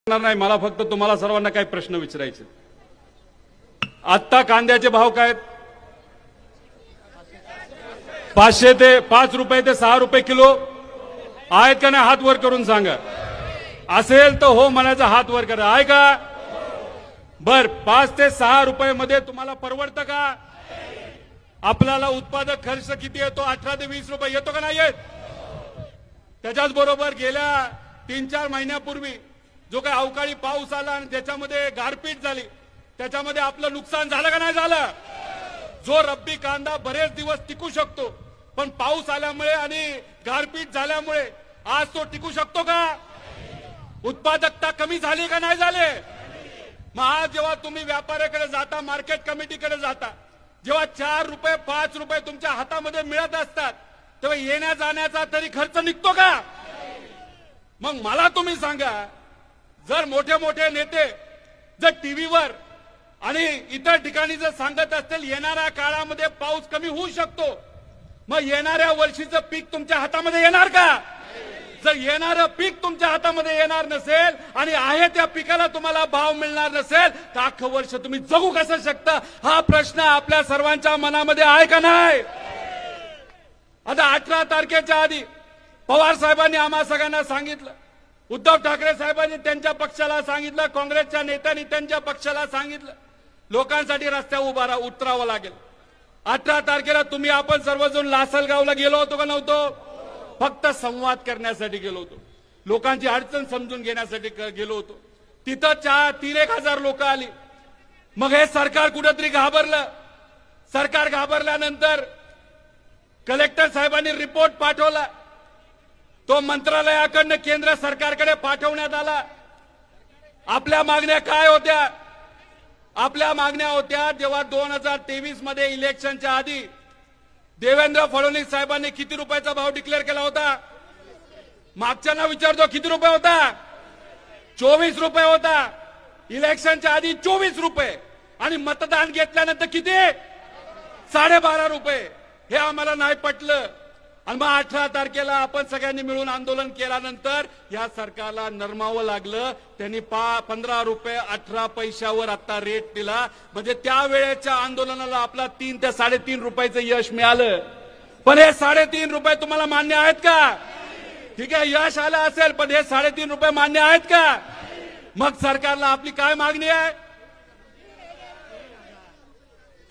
नाही, मला फक्त तुम्हाला सर्वांना काही प्रश्न विचारायचे। आता कांद्याचे भाव काय आहेत? 500 ते 5 रुपये ते 6 रुपये किलो आहेत का नाही? हात वर करून सांगा। असेल तर हो म्हणायचा, हात वर करा। आहे का? बर, 5 ते 6 रुपये मध्ये तुम्हाला परवडतं का? आपल्याला उत्पादक खर्च किती येतो? 18 ते 20 रुपये येतो का नाही येत? त्याच्याच बरोबर गेल्या 3-4 महिन्यापूर्वी जो काही अवकाळी पाऊस आला आणि त्याच्यामध्ये गारपीट झाली, त्याच्यामध्ये आपलं नुकसान झालं का नाही झालं? जो रब्बी कांदा बरेच दिवस टिकू शकतो, पण पाऊस आल्यामुळे आणि गारपीट झाल्यामुळे आज तो टिकू शकतो का? उत्पादकता कमी झाली का नाही झाली? मग आज जेव्हा तुम्ही व्यापाऱ्याकडे जाता, मार्केट कमिटीकडे जाता, जेव्हा 4 रुपये 5 रुपये तुमच्या हातामध्ये मिळत असतात, तेव्हा येण्या जाण्याचा तरी खर्च निघतो का? मग मला तुम्ही सांगा, जर मोठे मोठे नेते जर टीव्हीवर आणि इतर ठिकाणी जर सांगत असतील येणाऱ्या काळामध्ये पाऊस कमी होऊ शकतो, मग येणाऱ्या वर्षीचं पीक तुमच्या हातामध्ये येणार का? जर येणारं पीक तुमच्या हातामध्ये येणार नसेल आणि आहे त्या पिकाला तुम्हाला भाव मिळणार नसेल, तर अख्खं वर्ष तुम्ही जगू कसं शकता? हा प्रश्न आपल्या सर्वांच्या मनामध्ये आहे का नाही? आता 18 तारखेच्या आधी पवार साहेबांनी आम्हा सगळ्यांना सांगितलं, उद्धव ठाकरे साहेबांनी त्यांच्या पक्षाला सांगितलं, काँग्रेसच्या नेत्यांनी त्यांच्या पक्षाला सांगितलं, लोकांसाठी रस्त्यावर उतरावं लागेल। 18 तारखेला तुम्ही आपण सर्वजण लासलगावला गेलो होतो का नव्हतो? फक्त संवाद करण्यासाठी गेलो होतो, लोकांची अडचण समजून घेण्यासाठी गेलो होतो। तिथं 3-1 हजार लोक आली। मग हे सरकार कुठेतरी घाबरलं। सरकार घाबरल्यानंतर कलेक्टर साहेबांनी रिपोर्ट पाठवला, तो मंत्रालयाकडनं केंद्र सरकारकडे पाठवण्यात आला। आपल्या मागण्या काय होत्या? आपल्या मागण्या होत्या, जेव्हा 2023 मध्ये इलेक्शनच्या आधी देवेंद्र फडणवीस साहेबांनी किती रुपयाचा भाव डिक्लेअर केला होता? मागच्यांना विचारतो, किती रुपये होता? 24 रुपये होता। इलेक्शनच्या आधी 24 रुपये आणि मतदान घेतल्यानंतर किती? 12.5 रुपये। हे आम्हाला नाही पटलं आणि मग 18 तारखेला आपण सगळ्यांनी मिळून आंदोलन केल्यानंतर या सरकारला नरमावं लागलं। त्यांनी 15 रुपये 18 पैशावर आता रेट दिला, म्हणजे त्यावेळेच्या आंदोलनाला आपला 3 ते 3.5 रुपयाचं यश मिळालं। पण हे 3.5 रुपये तुम्हाला मान्य आहेत का? ठीक आहे, यश आलं असेल, पण हे 3.5 रुपये मान्य आहेत का? मग सरकारला आपली काय मागणी आहे?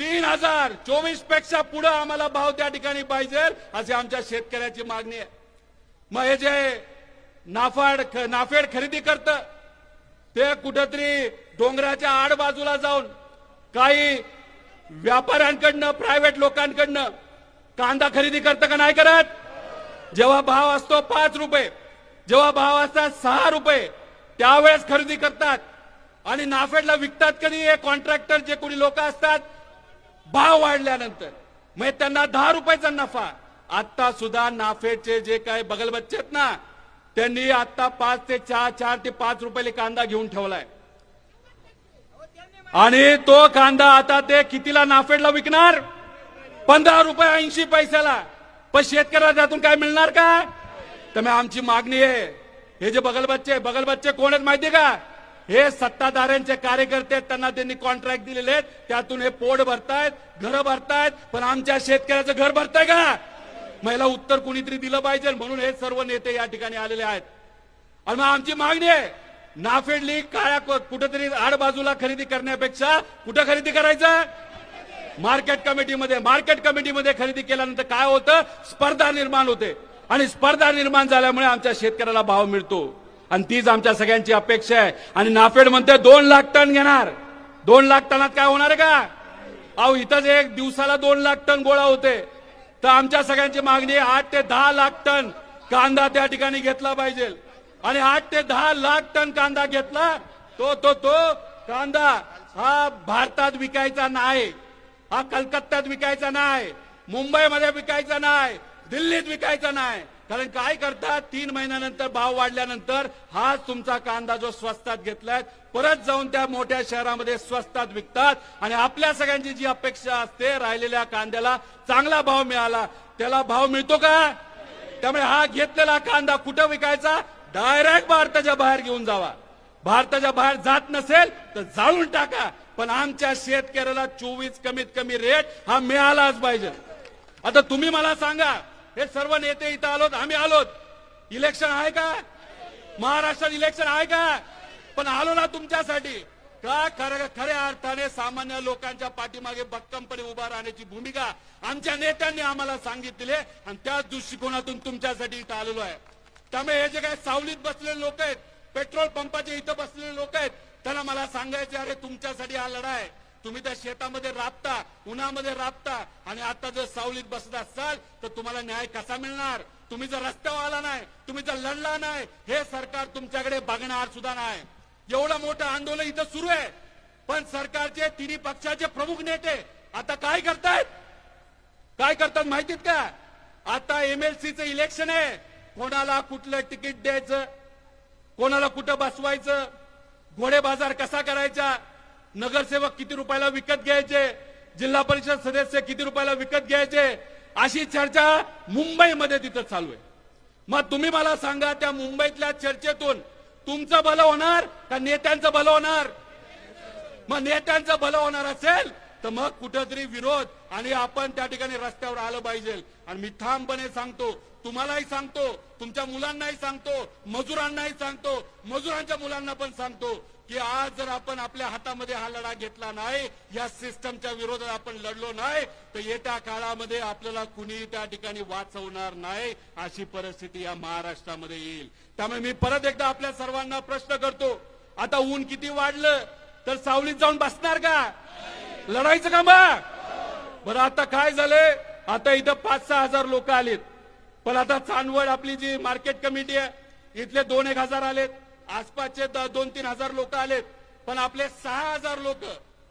3024 पेक्षा पुढे आम्हाला भाव त्या ठिकाणी पाहिजे, अशी आमच्या शेतकऱ्याची मागणी आहे। मग हे जे नाफेड खरेदी करतं, ते कुठेतरी डोंगराच्या आड बाजूला जाऊन काही व्यापाऱ्यांकडनं, प्रायव्हेट लोकांकडनं कांदा खरेदी करतं का नाही करत? जेव्हा भाव असतो 5 रुपये, जेव्हा भाव असतात 6 रुपये, त्यावेळेस खरेदी करतात आणि नाफेडला विकतात कधी? हे कॉन्ट्रॅक्टर जे कोणी लोक असतात, भाव वाढल्यानंतर मग त्यांना 10 रुपयाचा नफा। आता सुद्धा नाफेडचे जे काही बगलबच्चे आहेत ना, त्यांनी आता 4 ते 5 रुपयाला कांदा घेऊन ठेवलाय आणि तो कांदा आता ते कितीला नाफेडला विकणार? 15 रुपये 80 पैशाला। पण शेतकऱ्याला त्यातून काय मिळणार का? तर आमची मागणी आहे, हे जे बगलबच्चे कोण आहेत माहितीये का? हे सत्ताधाऱ्यांचे कार्यकर्ते आहेत, त्यांना त्यांनी कॉन्ट्रॅक्ट दिलेले आहेत, त्यातून हे पोट भरतायत, घरं भरतायत, पण आमच्या शेतकऱ्याचं घर भरताय का? मला उत्तर कुणीतरी दिलं पाहिजे, म्हणून हे सर्व नेते या ठिकाणी आलेले आहेत। आणि मग आमची मागणी आहे, नाफेड लीग काळ्या कुठेतरी आडबाजूला खरेदी करण्यापेक्षा कुठं खरेदी करायचं? मार्केट कमिटीमध्ये खरेदी केल्यानंतर काय होतं? स्पर्धा निर्माण होते आणि स्पर्धा निर्माण झाल्यामुळे आमच्या शेतकऱ्याला भाव मिळतो आणि तीच आमच्या सगळ्यांची अपेक्षा आहे। आणि नाफेड म्हणते 2 लाख टन घेणार। 2 लाख टनात काय होणार आहे का? अहो, इथंच एक दिवसाला 2 लाख टन गोळा होते। तर आमच्या सगळ्यांची मागणी 8 ते 10 लाख टन कांदा त्या ठिकाणी घेतला पाहिजे आणि 8 ते 10 लाख टन कांदा घेतला तो कांदा हा भारतात विकायचा नाही, हा कलकत्त्यात विकायचा नाही, मुंबईमध्ये विकायचा नाही, दिल्लीत विकायचा नाही। कारण काय करतात, 3 महिन्यानंतर भाव वाढल्यानंतर हा तुमचा कांदा जो स्वस्तात घेतलाय परत जाऊन त्या मोठ्या शहरामध्ये स्वस्तात विकतात आणि आपल्या सगळ्यांची जी अपेक्षा असते राहिलेल्या कांद्याला चांगला भाव मिळाला, त्याला भाव मिळतो का? त्यामुळे हा घेतलेला कांदा कुठं विकायचा? डायरेक्ट भारताच्या बाहेर घेऊन जावा। भारताच्या बाहेर जात नसेल तर जाळून टाका, पण आमच्या शेतकऱ्याला 24 कमीत कमी रेट हा मिळालाच पाहिजे. आता तुम्ही मला सांगा, हे सर्व नेते इथं आलोत, आम्ही आलोत, इलेक्शन आहे का? महाराष्ट्रात इलेक्शन आहे का? पण आलो ना तुमच्यासाठी का? खऱ्या अर्थाने सामान्य लोकांच्या पाठीमागे भक्कमपणे उभा राहण्याची भूमिका आमच्या नेत्यांनी आम्हाला सांगितली आणि त्याच दृष्टिकोनातून तुमच्यासाठी इथं आलेलो आहे. त्यामुळे हे जे काही सावलीत बसलेले लोक आहेत, पेट्रोल पंपाच्या इथं बसलेले लोक आहेत, त्यांना मला सांगायचे, अरे तुमच्यासाठी हा लढा आहे. तुम्ही त्या शेतामध्ये राबता, उन्हामध्ये राबता आणि आता जर सावलीत बसत असाल तर तुम्हाला न्याय कसा मिळणार? तुम्ही जर रस्त्यावर आला नाही, तुम्ही जर लढला नाही, हे सरकार तुमच्याकडे बघणार सुद्धा नाही. एवढं मोठं आंदोलन इथं सुरू आहे, पण सरकारचे तिन्ही पक्षाचे प्रमुख नेते आता काय करतायत? काय करतात माहितीत का? आता एमएलसीचं इलेक्शन आहे, कोणाला कुठलं तिकीट द्यायचं, कोणाला कुठं बसवायचं, घोडे बाजार कसा करायचा, नगरसेवक किती रुपयाला विकत घ्यायचे, जिल्हा परिषद सदस्य किती रुपयाला विकत घ्यायचे, अशी चर्चा मुंबईमध्ये तिथं चालू आहे. मग तुम्ही मला सांगा, त्या मुंबईतल्या चर्चेतून तुमचं भलं होणार का नेत्यांचं भलं होणार? मग नेत्यांचं भलं होणार असेल तर मग कुठेतरी विरोध आणि आपण त्या ठिकाणी रस्त्यावर आलं पाहिजे. आणि मी ठामपणे सांगतो, तुम्हालाही सांगतो, तुमच्या मुलांनाही सांगतो, मजुरांनाही सांगतो, मजुरांच्या मुलांना पण सांगतो की आज जर आपण आपल्या हातामध्ये हा लढा घेतला नाही, या सिस्टमच्या विरोधात आपण लढलो नाही, तर येत्या काळामध्ये आपल्याला कुणी त्या ठिकाणी वाचवणार नाही, अशी परिस्थिती या महाराष्ट्रामध्ये येईल. त्यामुळे मी परत एकदा आपल्या सर्वांना प्रश्न करतो, आता ऊन किती वाढलं तर सावलीत जाऊन बसणार का? लढायचं का मग? बरं आता काय झालंय, आता इथं 5-6 हजार लोक आलेत, पण आता चांदवड आपली जी मार्केट कमिटी आहे इथले 2-1 हजार आलेत, आसपासचे 2-3 हजार लोक आलेत, पण आपले 6 हजार लोक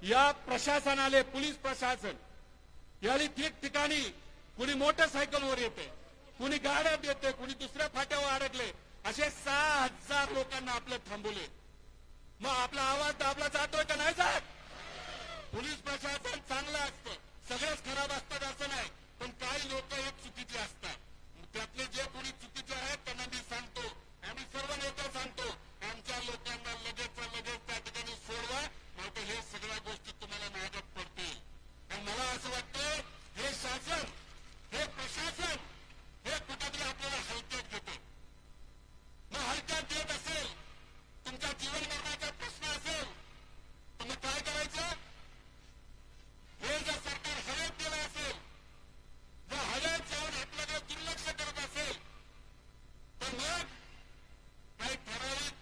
या प्रशासन आले, पोलीस प्रशासन याली ठिकठिकाणी कुणी मोटरसायकलवर येते, कुणी गाड्यात येते, कुणी दुसऱ्या फाट्यावर अडकले, असे 6 हजार लोकांना आपलं थांबवले. मग आपला आवाज दाबला जातोय का नाही जात? पोलीस प्रशासन चांगलं असतं, सगळेच खराब असतात असं नाही, पण काही लोक एक चुकीचे असतात. त्यातले जे कोणी चुकीचे आहेत त्यांना मी सांगतो, आम्ही सर्व नेते सांगतो, आमच्या लोकांना लगेच त्या ठिकाणी सोडवा, नाहीतर हे सगळ्या गोष्टी तुम्हाला मागत पडतील. आणि मला असं वाटतं हे शासन, हे प्रशासन हे कुठेतरी आपल्याला हलक्यात घेते. मग हलक्यात घेत असेल, तुमच्या जीवन मरणाचा प्रश्न असेल तर मग काय करायचं? हे जर सरकार हवेत गेलं असेल, जर हवेत जाऊन आपल्याकडे दुर्लक्ष करत असेल, तर मग काही ठराविक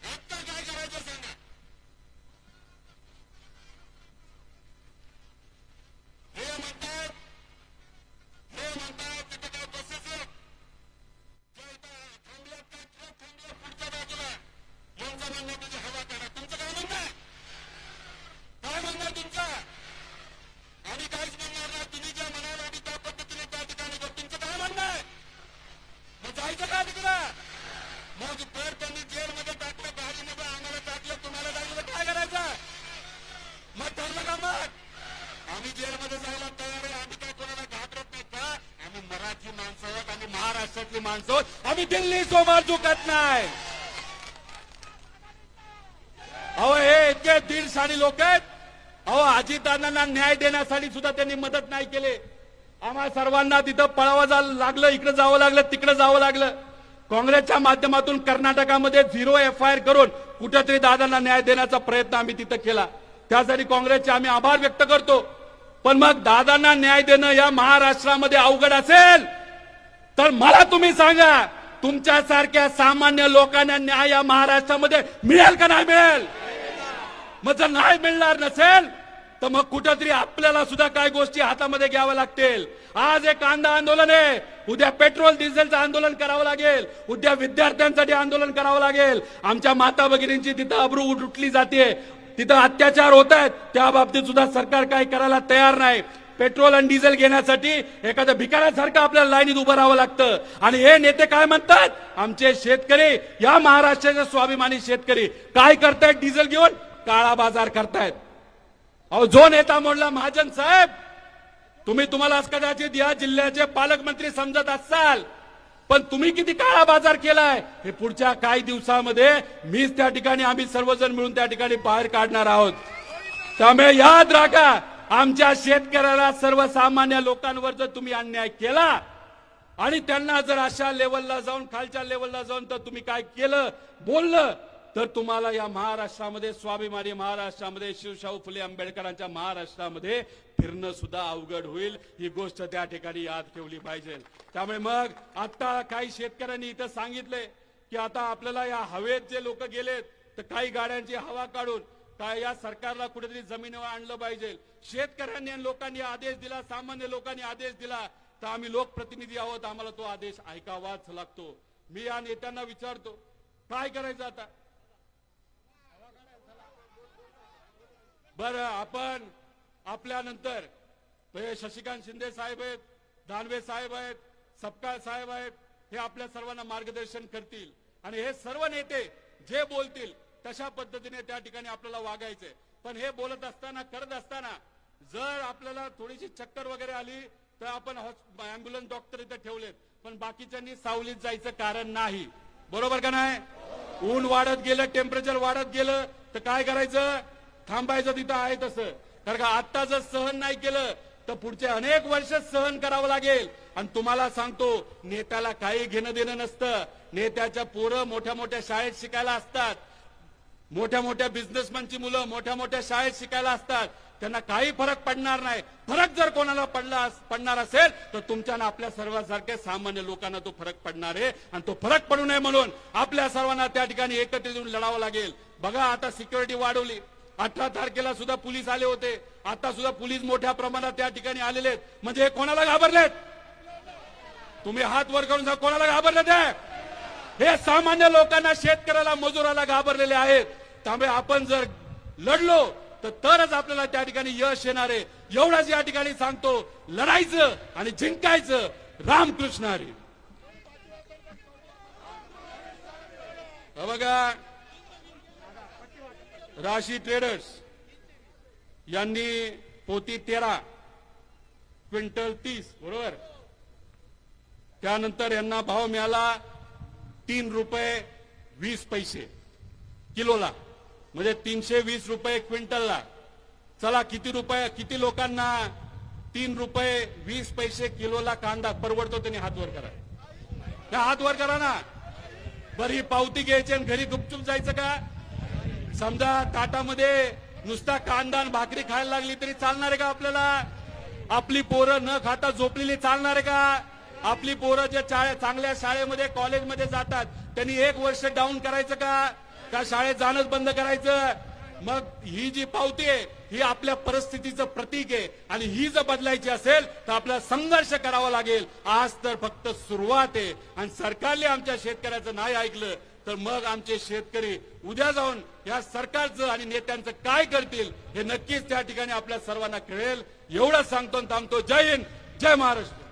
आता काय करायचं सांगा? हे म्हणतात तिथे काय बसेस आहेत, थांबल्यात काय थांबल्या पुढच्या बाजूला, यांचं म्हणणं तुझी हवा करा. तुमचं काय म्हणणं आहे? काय म्हणणार तुमचं? आम्ही काहीच म्हणणार नाही, तुम्ही ज्या म्हणाल आम्ही त्या पद्धतीने त्या ठिकाणी जाऊ. तुमचं काय म्हणणं आहे? मग जायचं का तिकडं? मग तर त्यांनी जेलमध्ये टाकलं, गाडीमध्ये आम्हाला टाकलं, तुम्हाला जायचं काय करायचं? मग ठरलं का? मग आम्ही जेलमध्ये जायला तयार आहे, आम्ही काय कोणाला घाबरत नाही का? आम्ही मराठी माणसं आहोत, आम्ही महाराष्ट्रातली माणसं आहोत, आम्ही दिल्ली सोबत झुकत नाही. अहो हे इतके दीडशाणी लोक आहेत, अहो अजितदादांना न्याय देण्यासाठी सुद्धा त्यांनी मदत नाही केली. आम्हा सर्वांना तिथं पळावं लागलं, इकडे जावं लागलं, तिकडे जावं लागलं. काँग्रेसच्या माध्यमातून कर्नाटकामध्ये 0 FIR करून कुठेतरी दादांना न्याय देण्याचा प्रयत्न आम्ही तिथं केला. त्यासाठी काँग्रेसचे आम्ही आभार व्यक्त करतो. पण मग दादांना न्याय देणं या महाराष्ट्रामध्ये अवघड असेल तर मला तुम्ही सांगा, तुमच्यासारख्या सामान्य लोकांना न्याय या महाराष्ट्रामध्ये मिळेल का नाही मिळेल? मग जर नाही मिळणार नसेल तर मग कुठेतरी आपल्याला सुद्धा काही गोष्टी हातामध्ये घ्याव्या लागतील. आज एक कांदा आंदोलन आहे, उद्या पेट्रोल डिझेलचं आंदोलन करावं लागेल, उद्या विद्यार्थ्यांसाठी आंदोलन करावं लागेल. आमच्या माता भगिनींची तिथं अब्रू उठली जाते, तिथं अत्याचार होत आहेत, त्या बाबतीत सुद्धा सरकार काही करायला तयार नाही. पेट्रोल आणि डिझेल घेण्यासाठी एखाद्या भिकाऱ्यासारखं आपल्याला लाईनीत उभं राहावं लागतं. आणि हे नेते काय म्हणतात, आमचे शेतकरी, या महाराष्ट्राचे स्वाभिमानी शेतकरी काय करतायत? डिझेल घेऊन काळा बाजार करतायत. अहो जो नेता म्हणला, महाजन साहेब तुम्हाला कदाचित या जिल्ह्याचे पालकमंत्री समजत असाल, पण तुम्ही किती काळा बाजार केलाय हे पुढच्या काही दिवसामध्ये मीच त्या ठिकाणी आम्ही सर्वजण मिळून त्या ठिकाणी बाहेर काढणार आहोत. त्यामुळे याद राखा, आमच्या शेतकऱ्याला सर्वसामान्य लोकांवर जर तुम्ही अन्याय केला आणि त्यांना जर अशा लेवलला जाऊन खालच्या लेवलला जाऊन तर तुम्ही काय केलं बोललं तर तुम्हाला या महाराष्ट्रामध्ये स्वाभिमानी महाराष्ट्रामध्ये शिवशाहू फुले आंबेडकरांच्या महाराष्ट्रामध्ये फिरणं सुद्धा अवघड होईल. ही गोष्ट त्या ठिकाणी याद ठेवली पाहिजे. त्यामुळे मग आता काही शेतकऱ्यांनी इथं सांगितले की आता आपल्याला या हवेत जे लोक गेलेत तर काही गाड्यांची हवा काढून काय या सरकारला कुठेतरी जमिनीवर आणलं पाहिजे. शेतकऱ्यांनी आणि लोकांनी आदेश दिला, सामान्य लोकांनी आदेश दिला तर आम्ही लोकप्रतिनिधी आहोत, आम्हाला तो आदेश ऐकावाच लागतो. मी या नेत्यांना विचारतो काय करायचं आता. बरं, आपण आपल्यानंतर शशिकांत शिंदे साहेब आहेत, दानवे साहेब आहेत, सपकाळ साहेब आहेत, हे आपल्या सर्वांना मार्गदर्शन करतील आणि हे सर्व नेते जे बोलतील तशा पद्धतीने त्या ठिकाणी आपल्याला वागायचंय. पण हे बोलत असताना करत असताना जर आपल्याला थोडीशी चक्कर वगैरे आली तर आपण अँब्युलन्स डॉक्टर इथे ठेवलेत, पण बाकीच्यांनी सावलीत जायचं कारण नाही. बरोबर का नाही. ऊन वाढत गेलं, टेम्परेचर वाढत गेलं तर काय करायचं, थांबायचं तिथं आहे तसं. कारण का आता जर सहन नाही केलं तर पुढचे अनेक वर्ष सहन करावं लागेल. आणि तुम्हाला सांगतो नेत्याला काही घेणं देणं नसतं. नेत्याच्या पोरं मोठ्या मोठ्या शाळेत शिकायला असतात, मोठ्या मोठ्या बिझनेसमॅनची मुलं मोठ्या मोठ्या शाळेत शिकायला असतात, त्यांना काही फरक पडणार नाही. फरक जर कोणाला पडणार असेल तर तुमच्या ना आपल्या सर्वांसारख्या सामान्य लोकांना तो फरक पडणार आहे. आणि तो फरक पडू नये म्हणून आपल्या सर्वांना त्या ठिकाणी एकत्रित येऊन लढावं लागेल. बघा आता सिक्युरिटी वाढवली, 18 तारखेला सुद्धा पोलीस आले होते, आता सुद्धा पोलीस मोठ्या प्रमाणात त्या ठिकाणी आलेले आहेत. म्हणजे हे कोणाला घाबरलेत, तुम्ही हात वर करून सांगा कोणाला घाबरलेत. हे सामान्य लोकांना, शेतकऱ्याला, मजुराला घाबरलेले आहेत. त्यामुळे आपण जर लढलो तर तरच आपल्याला त्या ठिकाणी यश येणार आहे. एवढंच या ठिकाणी सांगतो, लढायचं आणि जिंकायचं. रामकृष्ण हरी. बघा, राशी ट्रेडर्स यांनी पोती 13 क्विंटल 30 बरोबर, त्यानंतर यांना भाव मिळाला 3 रुपये 20 पैसे किलोला, म्हणजे 320 रुपये क्विंटलला. चला किती लोकांना 3 रुपये 20 पैसे किलोला कांदा परवडतो त्यांनी हात वर करा. त्या हात वर करा ना. बरी पावती घ्यायची आणि घरी गुपचूप जायचं का. समजा ताटामध्ये नुसता कांदा आणि भाकरी खायला लागली तरी चालणार आहे का आपल्याला. आपली पोरं न खाता झोपलेली चालणार आहे का. आपली पोरं जे चांगल्या शाळेमध्ये कॉलेजमध्ये जातात त्यांनी 1 वर्ष डाऊन करायचं का शाळेत जाणंच बंद करायचं. मग ही जी पावती आहे ही आपल्या परिस्थितीचं प्रतीक आहे आणि ही जर बदलायची असेल तर आपल्याला संघर्ष करावा लागेल. आज तर फक्त सुरुवात आहे आणि सरकारने आमच्या शेतकऱ्याचं नाही ऐकलं तर मग आमचे शेतकरी उद्या जाऊन या सरकारचं आणि नेत्यांचं काय करतील हे नक्कीच त्या ठिकाणी आपल्या सर्वांना कळेल. एवढं सांगतो आणि थांबतो. जय हिंद, जय महाराष्ट्र.